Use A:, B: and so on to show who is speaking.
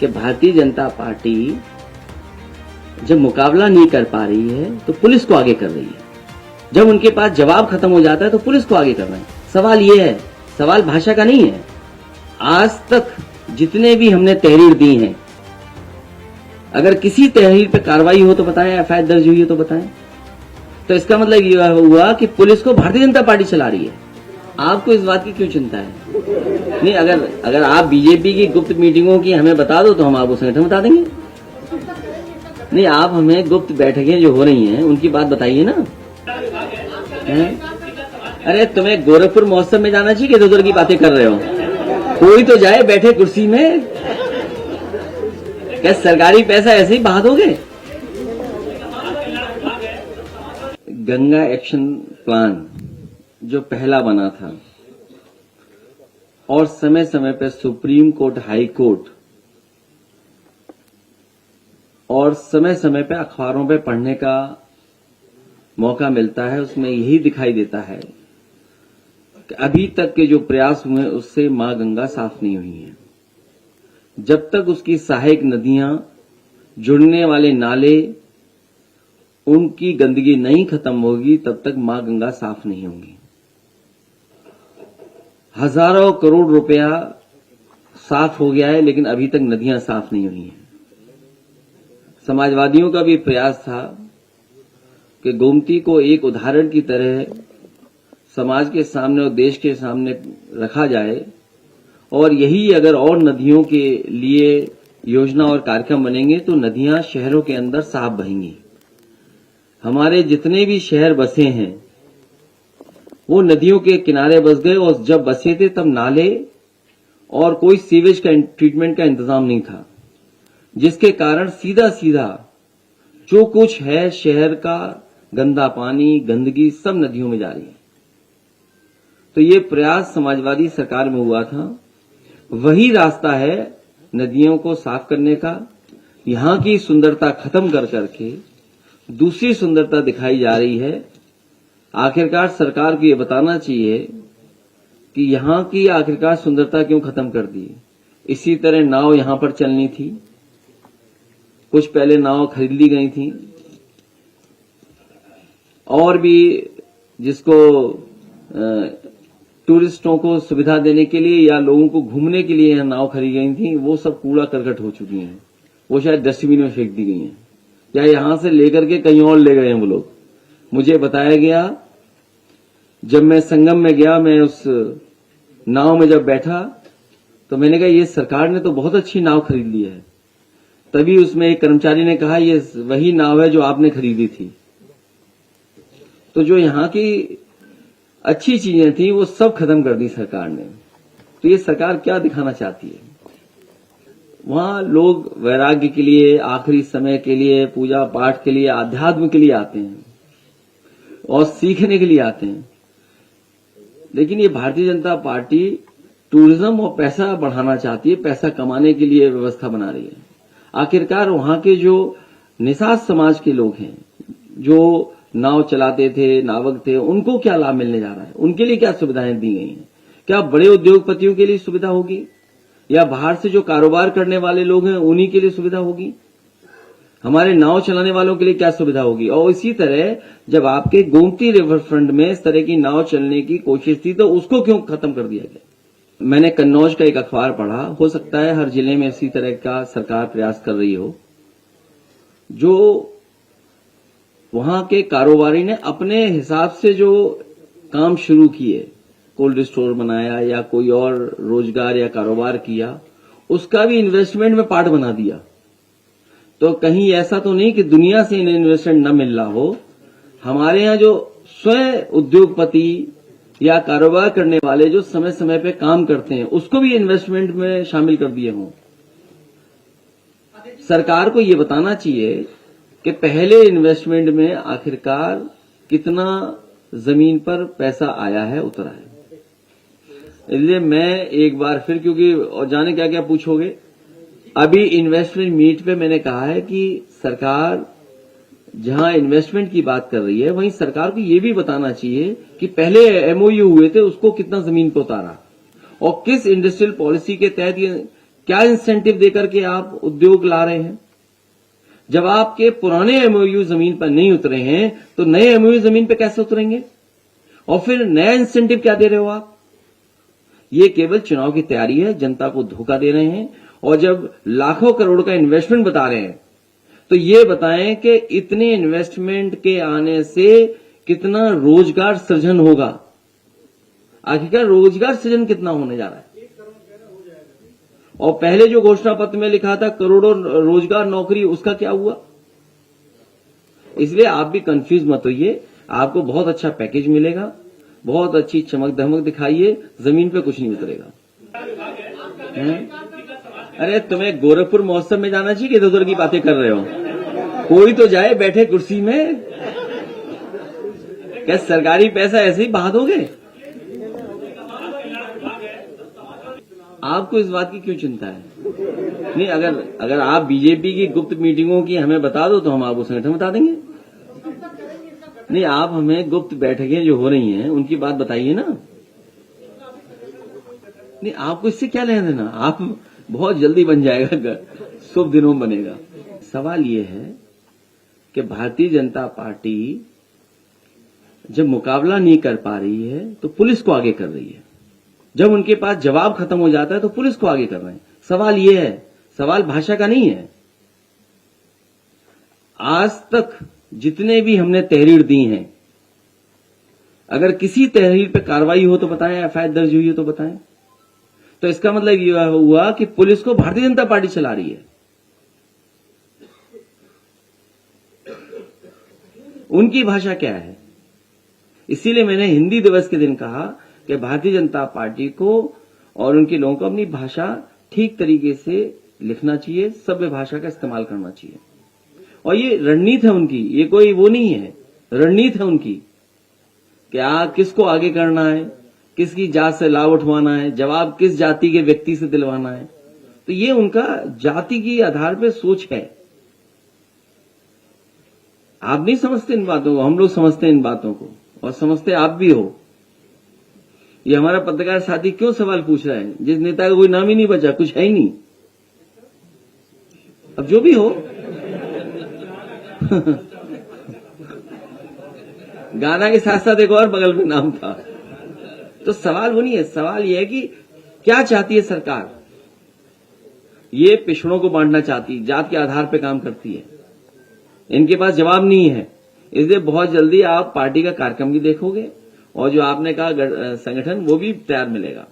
A: कि भारतीय जनता पार्टी जब मुकाबला नहीं कर पा रही है तो पुलिस को आगे कर रही है। जब उनके पास जवाब खत्म हो जाता है तो पुलिस को आगे कर रहे हैं। सवाल ये है, सवाल भाषा का नहीं है। आज तक जितने भी हमने तहरीर दी हैं, अगर किसी तहरीर पे कार्रवाई हो तो बताएं, एफआईआर दर्ज हुई हो तो बताएं। तो इसका मतलब यह हुआ कि पुलिस को भारतीय जनता पार्टी चला रही है। आपको इस बात की क्यों चिंता है? नहीं, अगर आप बीजेपी की गुप्त मीटिंगों की हमें बता दो तो हम आपको संगठन बता देंगे। नहीं, आप हमें गुप्त बैठकें जो हो रही हैं उनकी बात बताइए ना। अरे तुम्हें गोरखपुर महोत्सव में जाना चाहिए कि इधर की बातें कर रहे हो? कोई तो जाए बैठे कुर्सी में। क्या सरकारी पैसा ऐसे ही बहा दोगे? गंगा एक्शन प्लान जो पहला बना था और समय समय पर सुप्रीम कोर्ट, हाई कोर्ट और समय समय पर अखबारों पे पढ़ने का मौका मिलता है, उसमें यही दिखाई देता है कि अभी तक के जो प्रयास हुए उससे मां गंगा साफ नहीं हुई है। जब तक उसकी सहायक नदियां, जुड़ने वाले नाले, उनकी गंदगी नहीं खत्म होगी तब तक मां गंगा साफ नहीं होगी। हजारों करोड़ रुपया साफ हो गया है लेकिन अभी तक नदियां साफ नहीं हुई हैं। समाजवादियों का भी प्रयास था कि गोमती को एक उदाहरण की तरह समाज के सामने और देश के सामने रखा जाए और यही अगर और नदियों के लिए योजना और कार्यक्रम बनेंगे तो नदियां शहरों के अंदर साफ बहेंगी। हमारे जितने भी शहर बसे हैं वो नदियों के किनारे बस गए और जब बसे थे तब नाले और कोई सीवेज का ट्रीटमेंट का इंतजाम नहीं था, जिसके कारण सीधा सीधा जो कुछ है शहर का गंदा पानी, गंदगी सब नदियों में जा रही है। तो ये प्रयास समाजवादी सरकार में हुआ था। वही रास्ता है नदियों को साफ करने का। यहां की सुंदरता खत्म कर करके दूसरी सुंदरता दिखाई जा रही है। आखिरकार सरकार को ये बताना चाहिए कि यहां की आखिरकार सुंदरता क्यों खत्म कर दी। इसी तरह नाव यहां पर चलनी थी, कुछ पहले नाव खरीद ली गई थी और भी जिसको टूरिस्टों को सुविधा देने के लिए या लोगों को घूमने के लिए यहां नाव खरीदी गई थी, वो सब कूड़ा करकट हो चुकी हैं। वो शायद डस्टबिन में फेंक दी गई हैं या यहां से लेकर के कहीं और ले गए हैं वो लोग। मुझे बताया गया, जब मैं संगम में गया, मैं उस नाव में जब बैठा तो मैंने कहा ये सरकार ने तो बहुत अच्छी नाव खरीद ली है। तभी उसमें एक कर्मचारी ने कहा ये वही नाव है जो आपने खरीदी थी। तो जो यहां की अच्छी चीजें थी वो सब खत्म कर दी सरकार ने। तो ये सरकार क्या दिखाना चाहती है? वहां लोग वैराग्य के लिए, आखिरी समय के लिए, पूजा पाठ के लिए, आध्यात्म के लिए आते हैं और सीखने के लिए आते हैं। लेकिन ये भारतीय जनता पार्टी टूरिज्म और पैसा बढ़ाना चाहती है, पैसा कमाने के लिए व्यवस्था बना रही है। आखिरकार वहां के जो निषाद समाज के लोग हैं, जो नाव चलाते थे, नावक थे, उनको क्या लाभ मिलने जा रहा है? उनके लिए क्या सुविधाएं दी गई हैं? क्या बड़े उद्योगपतियों के लिए सुविधा होगी या बाहर से जो कारोबार करने वाले लोग हैं उन्हीं के लिए सुविधा होगी? हमारे नाव चलाने वालों के लिए क्या सुविधा होगी? और इसी तरह जब आपके गोमती रिवर फ्रंट में इस तरह की नाव चलने की कोशिश थी तो उसको क्यों खत्म कर दिया गया? मैंने कन्नौज का एक अखबार पढ़ा, हो सकता है हर जिले में इसी तरह का सरकार प्रयास कर रही हो। जो वहां के कारोबारी ने अपने हिसाब से जो काम शुरू किए, कोल्ड स्टोर बनाया या कोई और रोजगार या कारोबार किया, उसका भी इन्वेस्टमेंट में पार्ट बना दिया। तो कहीं ऐसा तो नहीं कि दुनिया से इन्हें इन्वेस्टमेंट न मिल रहा हो। हमारे यहां जो स्वयं उद्योगपति या कारोबार करने वाले जो समय समय पे काम करते हैं उसको भी इन्वेस्टमेंट में शामिल कर दिए हों। सरकार को ये बताना चाहिए कि पहले इन्वेस्टमेंट में आखिरकार कितना जमीन पर पैसा आया है, उतरा है। इसलिए मैं एक बार फिर, क्योंकि और जाने क्या क्या पूछोगे, अभी इन्वेस्टमेंट मीट पे मैंने कहा है कि सरकार जहां इन्वेस्टमेंट की बात कर रही है वहीं सरकार को यह भी बताना चाहिए कि पहले एमओयू हुए थे उसको कितना जमीन पर उतारा और किस इंडस्ट्रियल पॉलिसी के तहत ये क्या इंसेंटिव देकर के आप उद्योग ला रहे हैं? जब आपके पुराने एमओयू जमीन पर नहीं उतरे हैं तो नए एमओयू जमीन पर कैसे उतरेंगे? और फिर नया इंसेंटिव क्या दे रहे हो आप? ये केवल चुनाव की तैयारी है, जनता को धोखा दे रहे हैं। और जब लाखों करोड़ का इन्वेस्टमेंट बता रहे हैं तो ये बताएं कि इतने इन्वेस्टमेंट के आने से कितना रोजगार सृजन होगा। आखिरकार रोजगार सृजन कितना होने जा रहा है? और पहले जो घोषणा पत्र में लिखा था करोड़ों रोजगार नौकरी, उसका क्या हुआ? इसलिए आप भी कंफ्यूज मत होइए, आपको बहुत अच्छा पैकेज मिलेगा, बहुत अच्छी चमक धमक दिखाइए, जमीन पे कुछ नहीं उतरेगा। अरे तुम्हें गोरखपुर महोत्सव में जाना चाहिए कि इधर उधर की बातें कर रहे हो? कोई तो जाए बैठे कुर्सी में। क्या सरकारी पैसा ऐसे ही बहा दोगे? आपको इस बात की क्यों चिंता है? नहीं, अगर आप बीजेपी की गुप्त मीटिंगों की हमें बता दो तो हम आपको संगठन बता देंगे। नहीं, आप हमें गुप्त बैठकें जो हो रही हैं उनकी बात बताइए ना। नहीं, आपको इससे क्या लेना देना? आप बहुत जल्दी बन जाएगा, शुभ दिनों बनेगा। सवाल ये है कि भारतीय जनता पार्टी जब मुकाबला नहीं कर पा रही है तो पुलिस को आगे कर रही है। जब उनके पास जवाब खत्म हो जाता है तो पुलिस को आगे कर रहे हैं। सवाल ये है, सवाल भाषा का नहीं है। आज तक जितने भी हमने तहरीर दी हैं, अगर किसी तहरीर पे कार्रवाई हो तो बताएं, एफआईआर दर्ज हुई हो तो बताएं। तो इसका मतलब यह हुआ कि पुलिस को भारतीय जनता पार्टी चला रही है। उनकी भाषा क्या है? इसीलिए मैंने हिंदी दिवस के दिन कहा कि भारतीय जनता पार्टी को और उनके लोगों को अपनी भाषा ठीक तरीके से लिखना चाहिए, सभ्य भाषा का इस्तेमाल करना चाहिए। और ये रणनीति है उनकी, ये कोई वो नहीं है, रणनीति है उनकी कि किसको आगे करना है, किसकी जात से लाभ उठवाना है, जवाब किस जाति के व्यक्ति से दिलवाना है। तो ये उनका जाति के आधार पर सोच है। आप नहीं समझते इन बातों को, हम लोग समझते हैं इन बातों को, और समझते आप भी हो। ये हमारा पत्रकार साथी क्यों सवाल पूछ रहा है जिस नेता का कोई नाम ही नहीं बचा, कुछ है ही नहीं। अब जो भी हो गाना के साथ साथ एक और बगल में नाम था। तो सवाल वो नहीं है, सवाल ये है कि क्या चाहती है सरकार। ये पिछड़ों को बांटना चाहती, जात के आधार पर काम करती है। इनके पास जवाब नहीं है। इसलिए बहुत जल्दी आप पार्टी का कार्यक्रम भी देखोगे और जो आपने कहा संगठन, वो भी तैयार मिलेगा।